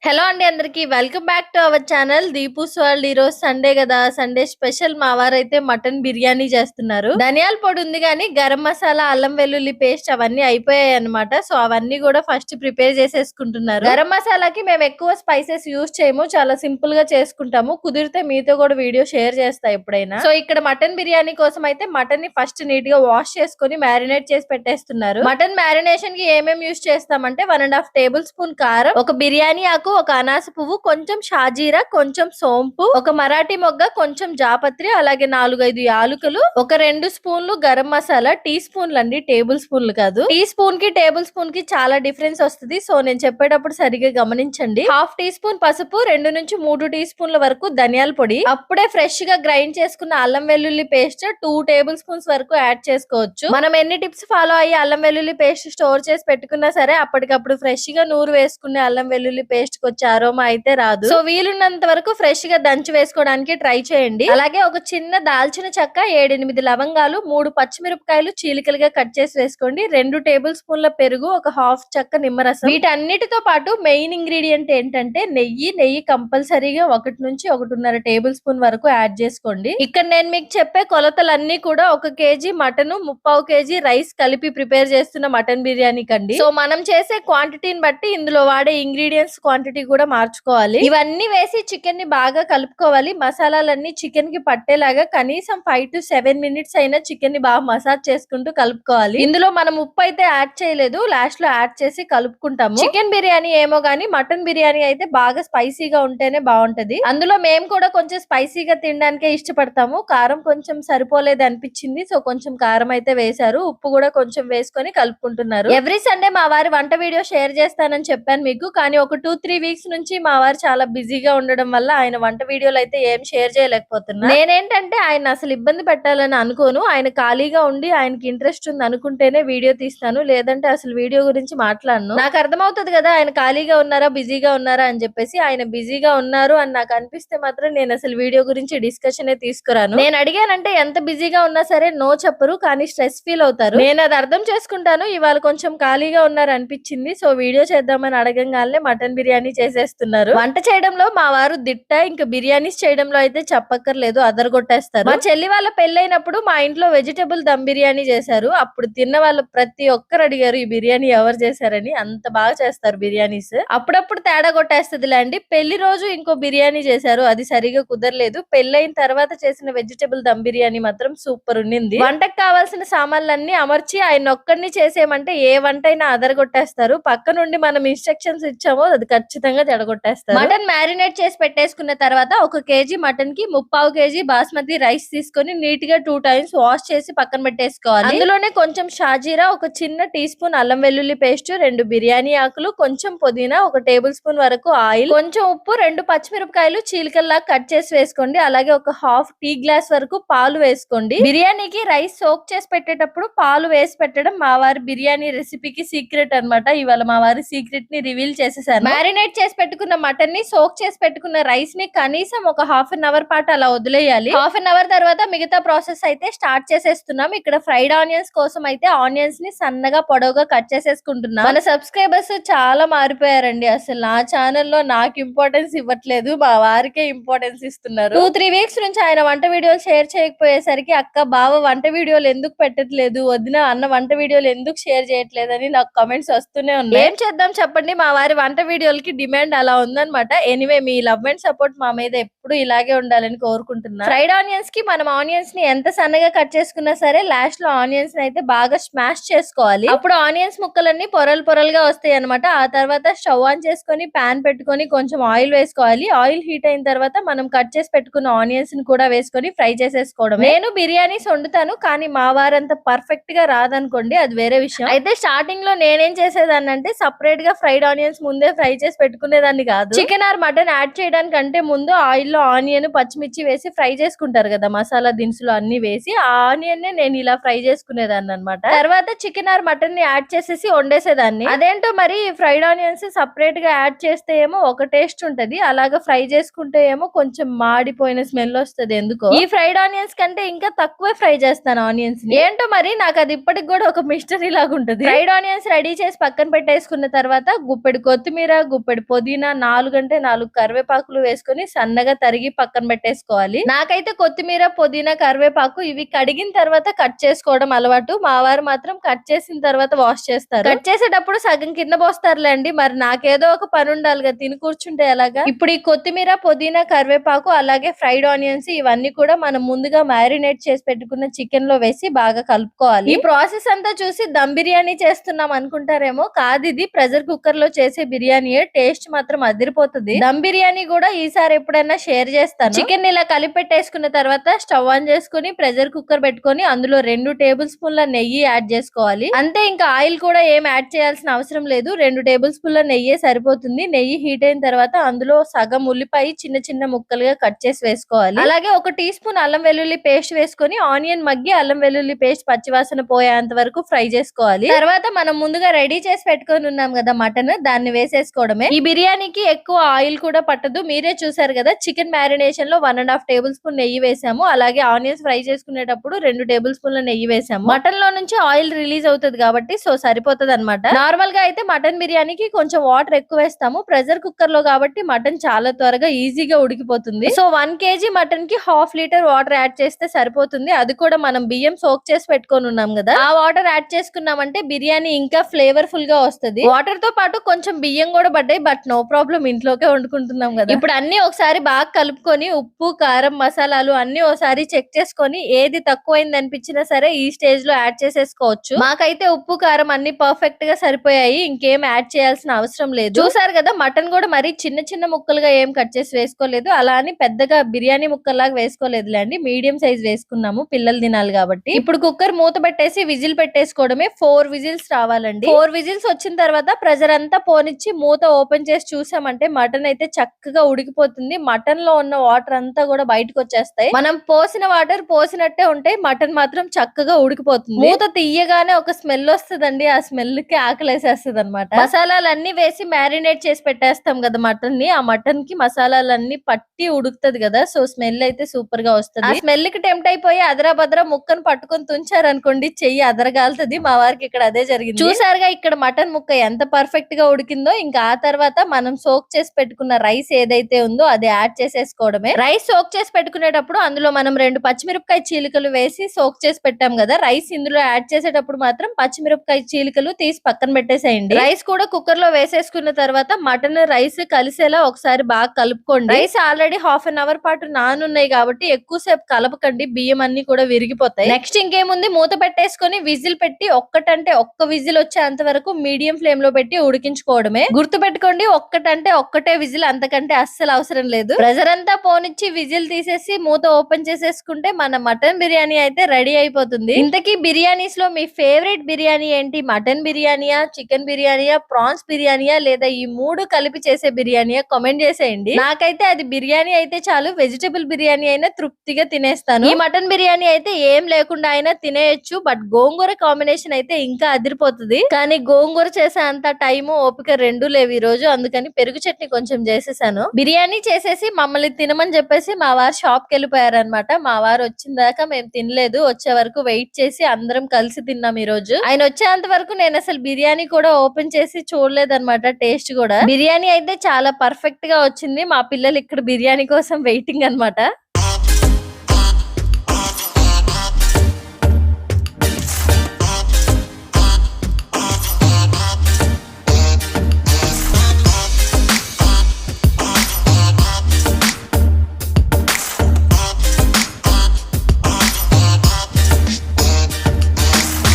Hello అండి అందరికి welcome back to our channel Deepu's world. ఈ రోజు సండే కదా, సండే స్పెషల్ మా వారైతే మటన్ బిర్యానీ చేస్తున్నారు. ధనియాల పొడి ఉంది కానీ గరం మసాలా, అల్లం వెల్లుల్లి పేస్ట్ అవన్నీ అయిపోయాయి అన్నమాట. సో అవన్నీ కూడా ఫస్ట్ ప్రిపేర్ చేసేసుకుంటున్నారు. గరం మసాలాకి మేము ఎక్కువ స్పైసెస్ యూజ్ చేయము, చాలా సింపుల్ గా చేసుకుంటాము. కుదిరితే మీతో కూడా వీడియో షేర్ చేస్తా ఎప్పుడైనా. సో ఇక్కడ మటన్ బిర్యానీ కోసం అయితే మటన్ ని ఫస్ట్ నీట్ గా వాష్ చేసుకుని మ్యారినేట్ చేసి పెట్టేస్తున్నారు. మటన్ మ్యారినేషన్ కి ఏమేమి యూజ్ చేస్తామంటే 1.5 టేబుల్ స్పూన్ కారం, ఒక బిర్యానీ ఆకు, ఒక అనాస పువ్వు, కొంచెం షాజీరా, కొంచెం సోంపు, ఒక మరాఠీ మొగ్గ, కొంచెం జాపత్రి, అలాగే 4-5 యాలుకలు, ఒక 2 స్పూన్లు గరం మసాలా. టీ స్పూన్లు అండి, టేబుల్ స్పూన్లు కాదు. టీ స్పూన్ కి టేబుల్ స్పూన్ కి చాలా డిఫరెన్స్ వస్తుంది. సో నేను చెప్పేటప్పుడు సరిగ్గా గమనించండి. 1/2 టీ స్పూన్ పసుపు, 2 నుంచి 3 టీ స్పూన్ల వరకు ధనియాల పొడి, అప్పుడే ఫ్రెష్ గా గ్రైండ్ చేసుకున్న అల్లం వెల్లుల్లి పేస్ట్ 2 టేబుల్ స్పూన్స్ వరకు యాడ్ చేసుకోవచ్చు. మనం ఎన్ని టిప్స్ ఫాలో అయ్యి అల్లం వెల్లుల్లి పేస్ట్ స్టోర్ చేసి పెట్టుకున్నా సరే అప్పటికప్పుడు ఫ్రెష్ గా నూరు వేసుకునే అల్లం వెల్లుల్లి పేస్ట్ వచ్చే అరోమా అయితే రాదు. సో వీలున్నంత వరకు ఫ్రెష్ గా దంచి వేసుకోవడానికి ట్రై చేయండి. అలాగే ఒక చిన్న దాల్చిన చెక్క, 7-8 లవంగాలు, 3 పచ్చిమిరపకాయలు చీలికలుగా కట్ చేసి వేసుకోండి. 2 టేబుల్ స్పూన్ల పెరుగు, ఒక హాఫ్ చెక్క నిమ్మరసం. వీటన్నిటితో పాటు మెయిన్ ఇంగ్రీడియంట్ ఏంటంటే నెయ్యి కంపల్సరీగా 1 నుంచి 1.5 టేబుల్ స్పూన్ వరకు యాడ్ చేసుకోండి. ఇక్కడ నేను మీకు చెప్పే కొలతలన్నీ కూడా 1 కేజీ మటన్, 3/4 కేజీ రైస్ కలిపి ప్రిపేర్ చేస్తున్న మటన్ బిర్యానీ కండి. సో మనం చేసే క్వాంటిటీని బట్టి ఇందులో వాడే ఇంగ్రీడియంట్స్ క్వాంటిటీ కూడా మార్చుకోవాలి. ఇవన్నీ వేసి చికెన్ ని బాగా కలుపుకోవాలి. మసాలాలన్నీ చికెన్ కి పట్టేలాగా కనీసం 5 to 7 మినిట్స్ అయినా చికెన్ ని బాగా మసాజ్ చేసుకుంటూ కలుపుకోవాలి. ఇందులో మనం ఉప్పు అయితే యాడ్ చేయలేదు, లాస్ట్ లో యాడ్ చేసి కలుపుకుంటాము. చికెన్ బిర్యానీ ఏమో గానీ మటన్ బిర్యానీ అయితే బాగా స్పైసీగా ఉంటేనే బాగుంటది. అందులో మేము కూడా కొంచెం స్పైసీగా తినడానికే ఇష్టపడతాము. కారం కొంచెం సరిపోలేదు అనిపించింది, సో కొంచెం కారం అయితే వేశారు. ఉప్పు కూడా కొంచెం వేసుకొని కలుపుకుంటున్నారు. ఎవ్రీ సండే మా వారి వంట వీడియో షేర్ చేస్తానని చెప్పాను మీకు, కానీ ఒక 2-3 వీక్స్ నుంచి మా వారు చాలా బిజీగా ఉండడం వల్ల ఆయన వంట వీడియోలు అయితే ఏం షేర్ చేయలేకపోతున్నా. నేనేంటంటే ఆయన అసలు ఇబ్బంది పెట్టాలని అనుకోను. ఆయన ఖాళీగా ఉండి ఆయనకి ఇంట్రెస్ట్ ఉంది అనుకుంటేనే వీడియో తీస్తాను, లేదంటే అసలు వీడియో గురించి మాట్లాడను. నాకు అర్థమవుతుంది కదా ఆయన ఖాళీగా ఉన్నారా బిజీగా ఉన్నారా అని చెప్పేసి. ఆయన బిజీగా ఉన్నారు అని నాకు అనిపిస్తే మాత్రం నేను అసలు వీడియో గురించి డిస్కషన్ తీసుకురాను. నేను అడిగానంటే ఎంత బిజీగా ఉన్నా సరే నో చెప్పరు, కానీ స్ట్రెస్ ఫీల్ అవుతారు. నేను అది అర్థం చేసుకుంటాను. ఇవాళ కొంచెం ఖాళీగా ఉన్నారు అనిపించింది, సో వీడియో చేద్దామని అడగంగానే మటన్ బిర్యానీ చేసేస్తున్నారు. వంట చేయడంలో మా వారు దిట్ట, ఇంకా బిర్యానీస్ చేయడంలో అయితే చెప్పక్కర్లేదు, అదరగొట్టేస్తారు. మా చెల్లి వాళ్ళ పెళ్ళైనప్పుడు మా ఇంట్లో వెజిటబుల్ దమ్ బిర్యానీ చేశారు. అప్పుడు తిన్న వాళ్ళు ప్రతి ఒక్కరు అడిగారు ఈ బిర్యానీ ఎవరు చేశారని. అంత బాగా చేస్తారు బిర్యానీస్. అప్పుడప్పుడు తేడా కొట్టేస్తుందిలే అండి. పెళ్లి రోజు ఇంకో బిర్యానీ చేశారు, అది సరిగా కుదరలేదు. పెళ్ళైన తర్వాత చేసిన వెజిటబుల్ దమ్ బిర్యానీ మాత్రం సూపర్ ఉండింది. వంటకు కావాల్సిన సామాన్లన్నీ అమర్చి ఆయన ఒక్కడిని చేసేయమంటే ఏ వంట అయినా అదరగొట్టేస్తారు. పక్క నుండి మనం ఇన్స్ట్రక్షన్స్ ఇచ్చామో అది ఖచ్చితంగా చెడగొట్టేస్తారు. మటన్ మ్యారినేట్ చేసి పెట్టేసుకున్న తర్వాత 1 కేజీ మటన్ కి 3/4 కేజీ బాస్మతి రైస్ తీసుకొని నీట్ గా 2 టైమ్స్ వాష్ చేసి పక్కన పెట్టేసుకోవాలి. అందులోనే కొంచెం షాజీరా, ఒక చిన్న టీ స్పూన్ అల్లం వెల్లుల్లి పేస్ట్, 2 బిర్యానీ ఆకులు, కొంచెం పుదీనా, 1 టేబుల్ స్పూన్ వరకు ఆయిల్, కొంచెం ఉప్పు, 2 పచ్చిమిరపకాయలు చీలికల్లా కట్ చేసి వేసుకోండి. అలాగే ఒక హాఫ్ టీ గ్లాస్ వరకు పాలు వేసుకోండి. బిర్యానీకి రైస్ సోక్ చేసి పెట్టేటప్పుడు పాలు వేసి పెట్టడం మా వారి బిర్యానీ రెసిపీకి సీక్రెట్ అన్నమాట. ఇవాళ మా వారి సీక్రెట్ ని రివీల్ చేసేసాను. మ్యారినేట్ చేసి పెట్టుకున్న మటన్ ని, సోక్ చేసి పెట్టుకున్న రైస్ ని కనీసం ఒక హాఫ్ అన్ అవర్ పాటు అలా వదిలేయాలి. హాఫ్ అన్ అవర్ తర్వాత మిగతా ప్రాసెస్ అయితే స్టార్ట్ చేసేస్తున్నాం. ఇక్కడ ఫ్రైడ్ ఆనియన్స్ కోసం అయితే ఆనియన్స్ ని సన్నగా పొడవుగా కట్ చేసేసుకుంటున్నాం. మన సబ్స్క్రైబర్స్ చాలా మారిపోయారండి. అసలు నా ఛానల్లో నాకు ఇంపార్టెన్స్ ఇవ్వట్లేదు, మా వారికే ఇంపార్టెన్స్ ఇస్తున్నారు. 2-3 వీక్స్ నుంచి ఆయన వంట వీడియోలు షేర్ చేయకపోయేసరికి అక్క బావ వంట వీడియోలు ఎందుకు పెట్టట్లేదు, వదిన అన్న వంట వీడియోలు ఎందుకు షేర్ చేయట్లేదు అని నాకు కామెంట్స్ వస్తూనే ఉన్నాయి. ఏం చేద్దాం చెప్పండి, మా వారి వంట వీడియోలకి డిమాండ్ అలా ఉందన్నమాట. Anyway me love and support మా మీద ఎప్పుడు ఇలాగే ఉండాలని కోరుకుంటున్నా. ఫ్రైడ్ ఆనియన్స్ కి మనం ఆనియన్స్ ని ఎంత సన్నగా కట్ చేసుకున్నా సరే లాస్ట్ లో ఆనియన్స్ ని అయితే బాగా స్మాష్ చేసుకోవాలి. అప్పుడు ఆనియన్స్ ముక్కలన్నీ పొరలుగా వస్తాయి అనమాట. ఆ తర్వాత స్టవ్ ఆన్ చేసుకొని ప్యాన్ పెట్టుకొని కొంచెం ఆయిల్ వేసుకోవాలి. ఆయిల్ హీట్ అయిన తర్వాత మనం కట్ చేసి పెట్టుకున్న ఆనియన్స్ ని కూడా వేసుకొని ఫ్రై చేసేసుకోవడం. నేను బిర్యానీస్ వండుతాను, కానీ మా వారంత పర్ఫెక్ట్ గా రాదనుకోండి, అది వేరే విషయం. అయితే స్టార్టింగ్ లో నేనేం చేసేదాన్ని అంటే సపరేట్ గా ఫ్రైడ్ ఆనియన్స్ ముందే ఫ్రై చేసి పెట్టుకునేదాన్ని కాదు. చికెన్ ఆర్ మటన్ యాడ్ చేయడానికంటే ముందు ఆయిల్ లో ఆనియన్, పచ్చిమిర్చి వేసి ఫ్రై చేసుకుంటారు కదా, మసాలా దినుసులు అన్ని వేసి ఆ ఆనియన్ ని నేను ఇలా ఫ్రై చేసుకునేదాన్ని అనమాట. తర్వాత చికెన్ ఆర్ మటన్ ని యాడ్ చేసేసి వండేసేదాన్ని. అదేంటో మరి ఫ్రైడ్ ఆనియన్స్ సపరేట్ గా యాడ్ చేస్తే ఏమో ఒక టేస్ట్ ఉంటది, అలాగా ఫ్రై చేసుకుంటే ఏమో కొంచెం మాడిపోయిన స్మెల్ వస్తుంది ఎందుకో. ఈ ఫ్రైడ్ ఆనియన్స్ కంటే ఇంకా తక్కువే ఫ్రై చేస్తాను ఆనియన్స్ ని. ఏంటో మరి నాకు అది ఇప్పటికి కూడా ఒక మిస్టరీ లాగా ఉంటది. ఫ్రైడ్ ఆనియన్స్ రెడీ చేసి పక్కన పెట్టేసుకున్న తర్వాత గుప్పెడు కొత్తిమీర, గుప్పెడు గుప్పెడు పుదీనా, 4 అంటే 4 కరివేపాకులు వేసుకొని సన్నగా తరిగి పక్కన పెట్టేసుకోవాలి. నాకైతే కొత్తిమీర, పుదీనా, కరివేపాకు ఇవి కడిగిన తర్వాత కట్ చేసుకోవడం అలవాటు. మా వారు మాత్రం కట్ చేసిన తర్వాత వాష్ చేస్తారు. కట్ చేసేటప్పుడు సగం కింద పోస్తారులేండి. మరి నాకేదో ఒక పని ఉండాలిగా, తిని కూర్చుంటే ఎలాగా. ఇప్పుడు ఈ కొత్తిమీర, పుదీనా, కరివేపాకు అలాగే ఫ్రైడ్ ఆనియన్స్ ఇవన్నీ కూడా మనం ముందుగా మ్యారినేట్ చేసి పెట్టుకున్న చికెన్ లో వేసి బాగా కలుపుకోవాలి. ఈ ప్రాసెస్ అంతా చూసి దమ్ బిర్యానీ చేస్తున్నాం అనుకుంటారేమో, కాదు ఇది ప్రెషర్ కుక్కర్ లో చేసే బిర్యానీ. టేస్ట్ మాత్రం అదిరిపోతుంది. దమ్ బిర్యానీ కూడా ఈసారి ఎప్పుడైనా షేర్ చేస్తాను. చికెన్ ఇలా కలిపి పెట్టేసుకున్న తర్వాత స్టవ్ ఆన్ చేసుకుని ప్రెషర్ కుక్కర్ పెట్టుకొని అందులో 2 టేబుల్ స్పూన్ల నెయ్యి యాడ్ చేసుకోవాలి. అంతే, ఇంకా ఆయిల్ కూడా ఏం యాడ్ చేయాల్సిన అవసరం లేదు. 2 టేబుల్ స్పూన్ల నెయ్యి సరిపోతుంది. నెయ్యి హీట్ అయిన తర్వాత అందులో సగం ఉల్లిపాయ చిన్న చిన్న ముక్కలుగా కట్ చేసి వేసుకోవాలి. అలాగే 1 టీ స్పూన్ అల్లం వెల్లుల్లి పేస్ట్ వేసుకొని ఆనియన్ మగ్గి అల్లం వెల్లుల్లి పేస్ట్ పచ్చివాసన పోయేంత వరకు ఫ్రై చేసుకోవాలి. తర్వాత మనం ముందుగా రెడీ చేసి పెట్టుకొని ఉన్నాం కదా మటన్, దాన్ని వేసేసుకోవడమే. ఈ బిర్యానీకి ఎక్కువ ఆయిల్ కూడా పట్టదు. మీరే చూసారు కదా, చికెన్ మ్యారినేషన్ లో 1.5 టేబుల్ స్పూన్ నెయ్యి వేసాము. అలాగే ఆనియన్స్ ఫ్రై చేసుకునేటప్పుడు 2 టేబుల్ స్పూన్ల నెయ్యి వేసాము. మటన్ లో నుంచి ఆయిల్ రిలీజ్ అవుతుంది కాబట్టి సో సరిపోతుంది అనమాట. నార్మల్ గా అయితే మటన్ బిర్యానీకి కొంచెం వాటర్ ఎక్కువ వేస్తాము. ప్రెషర్ కుక్కర్ లో కాబట్టి మటన్ చాలా త్వరగా ఈజీగా ఉడికిపోతుంది. సో 1 కేజీ మటన్ కి 1/2 లీటర్ వాటర్ యాడ్ చేస్తే సరిపోతుంది. అది కూడా మనం బియ్యం సోక్ చేసి పెట్టుకొని ఉన్నాం కదా, ఆ వాటర్ యాడ్ చేసుకున్నామంటే బిర్యానీ ఇంకా ఫ్లేవర్ఫుల్ గా వస్తుంది. వాటర్ తో పాటు కొంచెం బియ్యం కూడా పడ్డాయి, బట్ నో ప్రాబ్లం, ఇంట్లోకే వండుకుంటున్నాం కదా. ఇప్పుడు అన్ని ఒకసారి బాగా కలుపుకొని ఉప్పు, కారం, మసాలాలు అన్ని ఒకసారి చెక్ చేసుకొని ఏది తక్కువైంది అనిపించినా సరే ఈ స్టేజ్ లో యాడ్ చేసేసుకోవచ్చు. మాకైతే ఉప్పు, కారం అన్ని పర్ఫెక్ట్ గా సరిపోయాయి. ఇంకేం యాడ్ చేయాల్సిన అవసరం లేదు. చూసారు కదా, మటన్ కూడా మరి చిన్న చిన్న ముక్కలుగా ఏం కట్ చేసి వేసుకోలేదు. అలా అని పెద్దగా బిర్యానీ ముక్కల్లాగా వేసుకోలేదులేండి, మీడియం సైజ్ వేసుకున్నాము, పిల్లలు తినాలి కాబట్టి. ఇప్పుడు కుక్కర్ మూత పెట్టేసి విజిల్ పెట్టేసుకోవడమే. 4 విజిల్స్ రావాలండి. 4 విజిల్స్ వచ్చిన తర్వాత ప్రెషర్ అంతా పోనిచ్చి మూత ఓపెన్ చేసి చూసామంటే మటన్ అయితే చక్కగా ఉడికిపోతుంది. మటన్ లో ఉన్న వాటర్ అంతా కూడా బయటకు వచ్చేస్తాయి. మనం పోసిన వాటర్ పోసినట్టే ఉంటాయి, మటన్ మాత్రం చక్కగా ఉడికిపోతుంది. మూత తీయగానే ఒక స్మెల్ వస్తుందండి, ఆ స్మెల్ కి ఆకలేసేస్తుంది అనమాట. మసాలాలన్నీ వేసి మ్యారినేట్ చేసి పెట్టేస్తాం కదా మటన్ ని, ఆ మటన్ కి మసాలాలన్నీ పట్టి ఉడుకుతది కదా, సో స్మెల్ అయితే సూపర్ గా వస్తుంది. ఆ స్మెల్ కి టెంప్ట్ అయిపోయి అదరా ముక్కను పట్టుకొని తుంచారనుకోండి, చెయ్యి అదరగాలుతుంది. మా వారికి ఇక్కడ అదే జరిగింది. చూసారుగా ఇక్కడ మటన్ ముక్క ఎంత పర్ఫెక్ట్ గా ఉడికిందో. ఇంకా ఆ తర్వాత మనం సోక్ చేసి పెట్టుకున్న రైస్ ఏదైతే ఉందో అది యాడ్ చేసేసుకోవడమే. రైస్ సోక్ చేసి పెట్టుకునేటప్పుడు అందులో మనం 2 పచ్చిమిరపకాయ చీలికలు వేసి సోక్ చేసి పెట్టాం కదా, రైస్ ఇందులో యాడ్ చేసేటప్పుడు మాత్రం పచ్చిమిరపకాయ చీలికలు తీసి పక్కన పెట్టేసేయండి. రైస్ కూడా కుక్కర్ లో వేసేసుకున్న తర్వాత మటన్ రైస్ కలిసేలా ఒకసారి బాగా కలుపుకోండి. రైస్ ఆల్రెడీ 1/2 అవర్ పాటు నానున్నాయి కాబట్టి ఎక్కువసేపు కలపకండి, బియ్యం అన్ని కూడా విరిగిపోతాయి. నెక్స్ట్ ఇంకేముంది, మూత పెట్టేసుకొని విజిల్ పెట్టి ఒక్క విజిల్ వచ్చేంత వరకు మీడియం ఫ్లేమ్ లో పెట్టి ఉడికించుకోవడమే. గుర్తు పెట్టుకోండి, ఒక్కటే విజిల్, అంతకంటే అస్సలు అవసరం లేదు. ప్రెషర్ అంతా పోనిచ్చి విజిల్ తీసేసి మూత ఓపెన్ చేసేసుకుంటే మన మటన్ బిర్యానీ అయితే రెడీ అయిపోతుంది. ఇంతకీ బిర్యానీస్ లో మీ ఫేవరెట్ బిర్యానీ ఏంటి? మటన్ బిర్యానీయా, చికెన్ బిర్యానీయా, ప్రాన్స్ బిర్యానీయా, లేదా ఈ 3 కలిపి చేసే బిర్యానీయా? కామెంట్ చేసేయండి. నాకైతే అది బిర్యానీ అయితే చాలు, వెజిటబుల్ బిర్యానీ అయినా తృప్తిగా తినేస్తాను. ఈ మటన్ బిర్యానీ అయితే ఏం లేకుండా అయినా తినేయచ్చు, బట్ గోంగూర కాంబినేషన్ అయితే ఇంకా అదిరిపోతుంది. కానీ గోంగూర చేసే అంత టైము ఓపిక రెండూ లేవు ఈ రోజు, అందుకని పెరుగు చట్నీ కొంచెం చేసేసాను. బిర్యానీ చేసేసి మమ్మల్ని తినమని చెప్పేసి మా వారు షాప్ కి వెళ్ళిపోయారనమాట. మా వారు వచ్చిన దాకా మేము తినలేదు, వచ్చే వరకు వెయిట్ చేసి అందరం కలిసి తిన్నాం ఈ రోజు. ఆయన వచ్చేంత వరకు నేను అసలు బిర్యానీ కూడా ఓపెన్ చేసి చూడలేదన్నమాట, టేస్ట్ కూడా. బిర్యానీ అయితే చాలా పర్ఫెక్ట్ గా వచ్చింది. మా పిల్లలు ఇక్కడ బిర్యానీ కోసం వెయిటింగ్ అన్నమాట.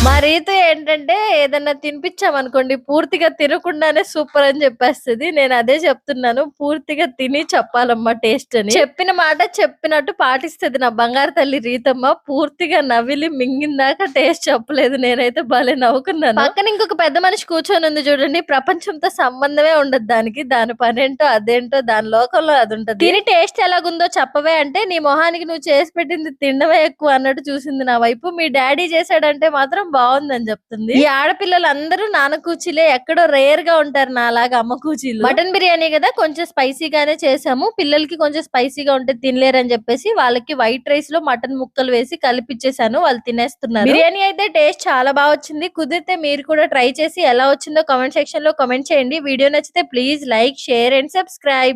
మా రీతు ఏంటంటే ఏదన్నా తినిపించామనుకోండి పూర్తిగా తినకుండానే సూపర్ అని చెప్పేస్తుంది. నేను అదే చెప్తున్నాను, పూర్తిగా తిని చెప్పాలమ్మా టేస్ట్ అని. చెప్పిన మాట చెప్పినట్టు పాటిస్తుంది నా బంగారు తల్లి రీతమ్మ. పూర్తిగా నవిలి మింగిందాక టేస్ట్ చెప్పలేదు. నేనైతే భలే నవ్వుకున్నాను. పక్కన ఇంకొక పెద్ద మనిషి కూర్చొని ఉంది చూడండి, ప్రపంచంతో సంబంధమే ఉండదు దానికి, దాని పనేంటో అదేంటో దాని లోకంలో అది ఉంటది. తిని టేస్ట్ ఎలాగుందో చెప్పవే అంటే, నీ మొహానికి నువ్వు చేసి పెట్టింది తినడమే ఎక్కువ అన్నట్టు చూసింది నా వైపు. మీ డాడీ చేశాడంటే మాత్రం బాగుందని చెప్తుంది. ఉంటుంది. ఈ ఆడపిల్లలందరూ నాన్న కూచీలే, ఎక్కడో రేర్ గా ఉంటారు నాలాగా అమ్మ కూచీలు. మటన్ బిర్యానీ కదా కొంచెం స్పైసీగానే చేసాము. పిల్లలకి కొంచెం స్పైసీగా ఉంటే తినలేరని చెప్పేసి వాళ్ళకి వైట్ రైస్ లో మటన్ ముక్కలు వేసి కలిపిచ్చేసాను. వాళ్ళు తినేస్తున్నారు. బిర్యానీ అయితే టేస్ట్ చాలా బాగా వచ్చింది. కుదిరితే మీరు కూడా ట్రై చేసి ఎలా వచ్చిందో కామెంట్ సెక్షన్ లో కామెంట్ చేయండి. వీడియో నచ్చితే please like, share and subscribe.